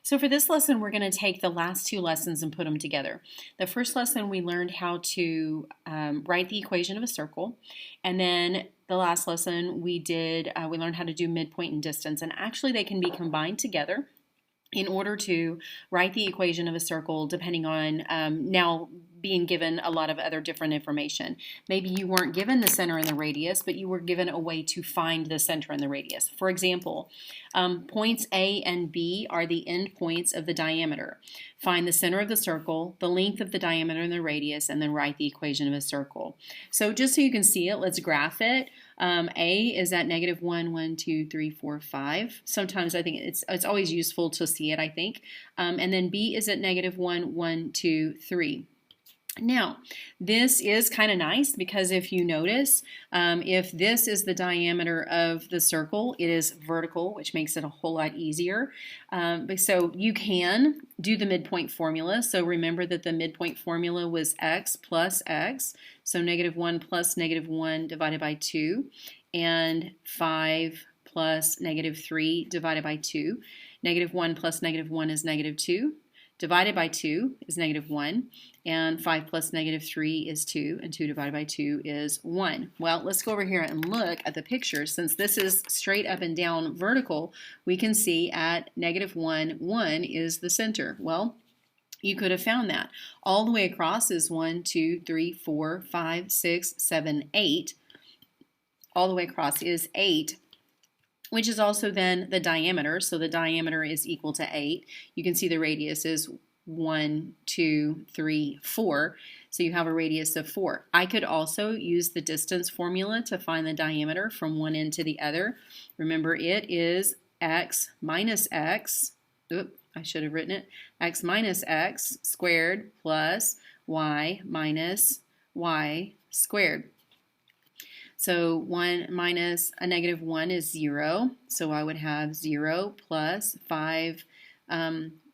So for this lesson, we're going to take the last two lessons and put them together. The first lesson, we learned how to write the equation of a circle. And then the last lesson, we learned how to do midpoint and distance. And actually, they can be combined together in order to write the equation of a circle, depending on now being given a lot of other different information. Maybe you weren't given the center and the radius, but you were given a way to find the center and the radius. For example, points A and B are the end points of the diameter. Find the center of the circle, the length of the diameter and the radius, and then write the equation of a circle. So just so you can see it, let's graph it. A is at -1, 1, 2, 3, 4, 5. Sometimes I think it's always useful to see it, I think. And then B is at -1, 1, 2, 3. Now, this is kind of nice because if you notice, if this is the diameter of the circle, it is vertical, which makes it a whole lot easier. So you can do the midpoint formula. So remember that the midpoint formula was x plus x. So -1 plus -1 divided by 2, and 5 plus -3 divided by 2. -1 plus -1 is -2. Divided by 2 is -1, and 5 plus -3 is 2, and 2 divided by 2 is 1. Well, let's go over here and look at the picture. Since this is straight up and down vertical, we can see at -1, 1 is the center. Well, you could have found that. All the way across is 1, 2, 3, 4, 5, 6, 7, 8. All the way across is 8. Which is also then the diameter. So the diameter is equal to 8. You can see the radius is 1, 2, 3, 4. So you have a radius of 4. I could also use the distance formula to find the diameter from one end to the other. Remember, it is x minus x. Oops, I should have written it. X minus x squared plus y minus y squared. So 1 minus a -1 is 0. So I would have 0 plus 5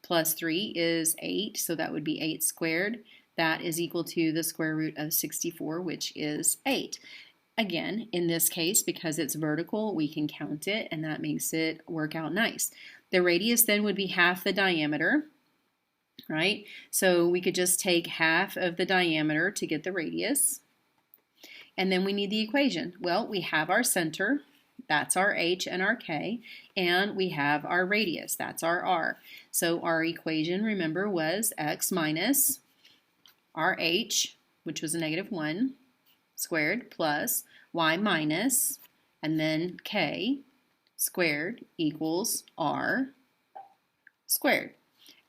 plus 3 is 8. So that would be 8 squared. That is equal to the square root of 64, which is 8. Again, in this case, because it's vertical, we can count it, and that makes it work out nice. The radius then would be half the diameter, right? So we could just take half of the diameter to get the radius. And then we need the equation. Well, we have our center, that's our h and our k, and we have our radius, that's our r. So our equation, remember, was x minus our h, which was a -1, squared, plus y minus, and then k squared equals r squared.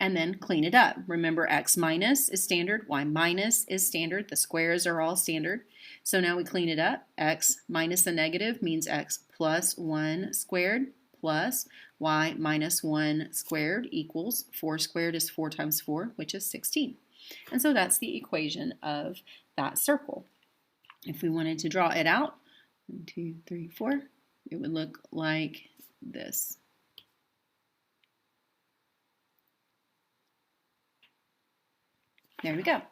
And then clean it up. Remember, x minus is standard, y minus is standard, the squares are all standard. So now we clean it up. X minus a negative means x plus 1 squared plus y minus 1 squared equals 4 squared is 4 times 4, which is 16. And so that's the equation of that circle. If we wanted to draw it out, 1, 2, 3, 4, it would look like this. There we go.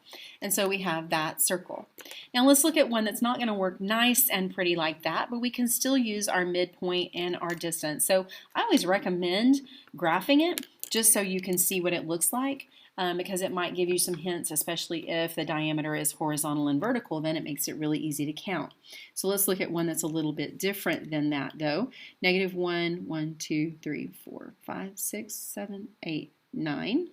And so we have that circle. Now let's look at one that's not going to work nice and pretty like that, but we can still use our midpoint and our distance. So I always recommend graphing it just so you can see what it looks like, because it might give you some hints, especially if the diameter is horizontal and vertical, then it makes it really easy to count. So let's look at one that's a little bit different than that though. -1, 1, 2, 3, 4, 5, 6, 7, 8, 9.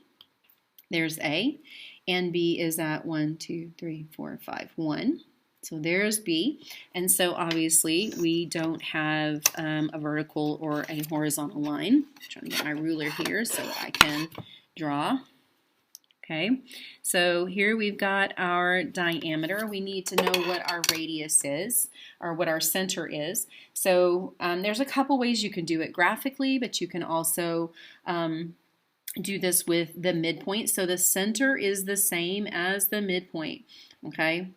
There's A, and B is at 1, 2, 3, 4, 5, 1. So there's B, and so obviously we don't have a vertical or a horizontal line. I'm trying to get my ruler here so I can draw. Okay, so here we've got our diameter. We need to know what our radius is, or what our center is. So there's a couple ways you can do it graphically, but you can also do this with the midpoint. So the center is the same as the midpoint, okay?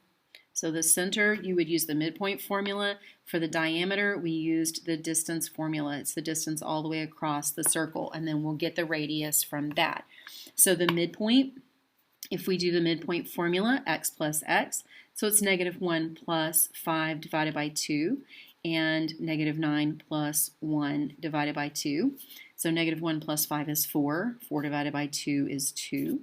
So the center, you would use the midpoint formula. For the diameter, we used the distance formula. It's the distance all the way across the circle, and then we'll get the radius from that. So the midpoint, if we do the midpoint formula, x plus x, so it's -1 plus 5 divided by 2, and -9 plus 1 divided by 2. So negative 1 plus 5 is 4. 4 divided by 2 is 2.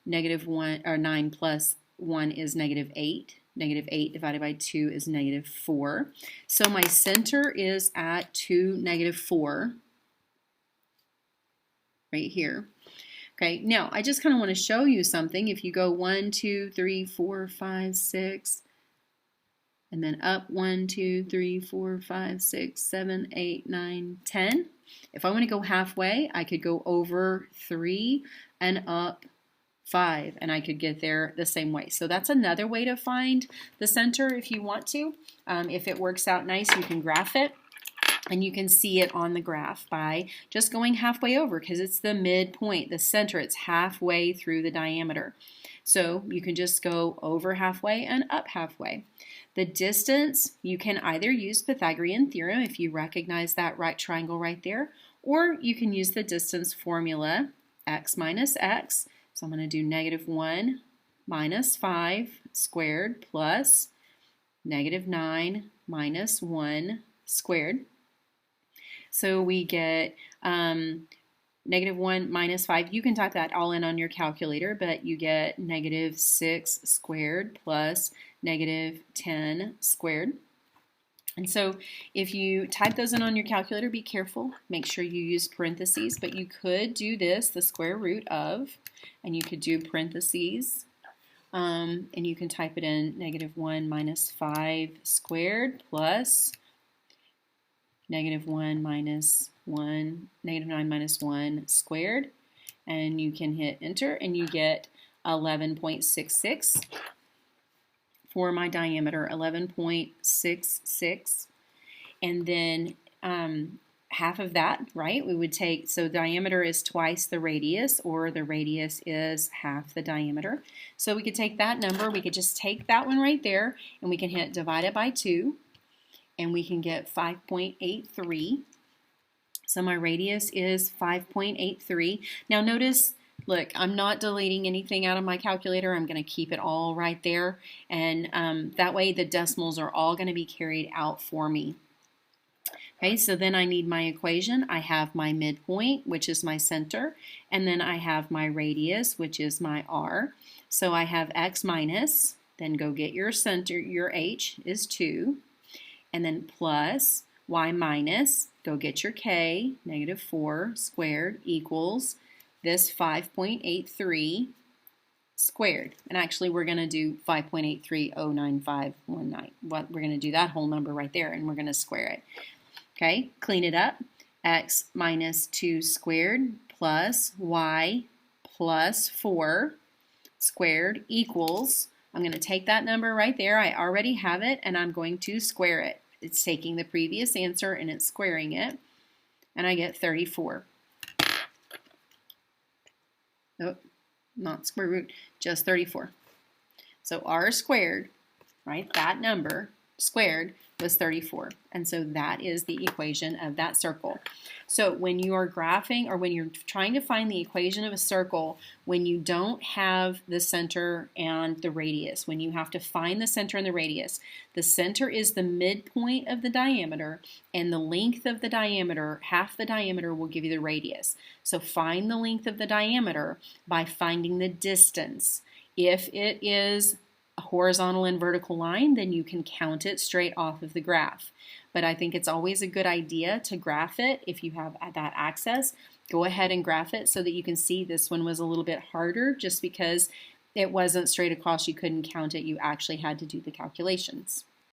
Negative 1, or 9 plus 1 is negative 8. Negative 8 divided by 2 is negative 4. So my center is at 2, negative 4, right here. Okay, now I just kind of want to show you something. If you go 1, 2, 3, 4, 5, 6, and then up 1, 2, 3, 4, 5, 6, 7, 8, 9, 10. If I want to go halfway, I could go over 3 and up 5, and I could get there the same way. So that's another way to find the center if you want to. If it works out nice, you can graph it, and you can see it on the graph by just going halfway over, because it's the midpoint, the center. It's halfway through the diameter. So you can just go over halfway and up halfway. The distance, you can either use Pythagorean theorem if you recognize that right triangle right there, or you can use the distance formula, x minus x. So I'm going to do negative 1 minus 5 squared plus negative 9 minus 1 squared. So we get negative 1 minus 5. You can type that all in on your calculator, but you get negative 6 squared plus negative 10 squared. And so if you type those in on your calculator, be careful. Make sure you use parentheses, but you could do this, the square root of, and you could do parentheses, and you can type it in negative 1 minus 5 squared plus negative 1 minus 1, negative 9 minus 1 squared, and you can hit enter, and you get 11.66 for my diameter, 11.66, and then half of that, right, we would take, so diameter is twice the radius, or the radius is half the diameter. So we could take that number, we could just take that one right there, and we can hit divide it by 2, and we can get 5.83. So my radius is 5.83. Now notice, look, I'm not deleting anything out of my calculator. I'm going to keep it all right there. And that way the decimals are all going to be carried out for me. Okay, so then I need my equation. I have my midpoint, which is my center, and then I have my radius, which is my r. So I have x minus, then go get your center, your h is 2, and then plus y minus, go get your k, negative 4 squared equals this 5.83 squared. And actually we're going to do 5.8309519. We're going to do that whole number right there, and we're going to square it. Okay, clean it up. X minus 2 squared plus y plus 4 squared equals, I'm going to take that number right there, I already have it, and I'm going to square it. It's taking the previous answer and it's squaring it, and I get 34. Nope, not square root, just 34. So r squared, right, that number squared was 34. And so that is the equation of that circle. So when you are graphing, or when you're trying to find the equation of a circle, when you don't have the center and the radius, when you have to find the center and the radius, the center is the midpoint of the diameter, and the length of the diameter, half the diameter, will give you the radius. So find the length of the diameter by finding the distance. If it is a horizontal and vertical line, then you can count it straight off of the graph. But I think it's always a good idea to graph it if you have that access. Go ahead and graph it so that you can see. This one was a little bit harder just because it wasn't straight across. You couldn't count it. You actually had to do the calculations.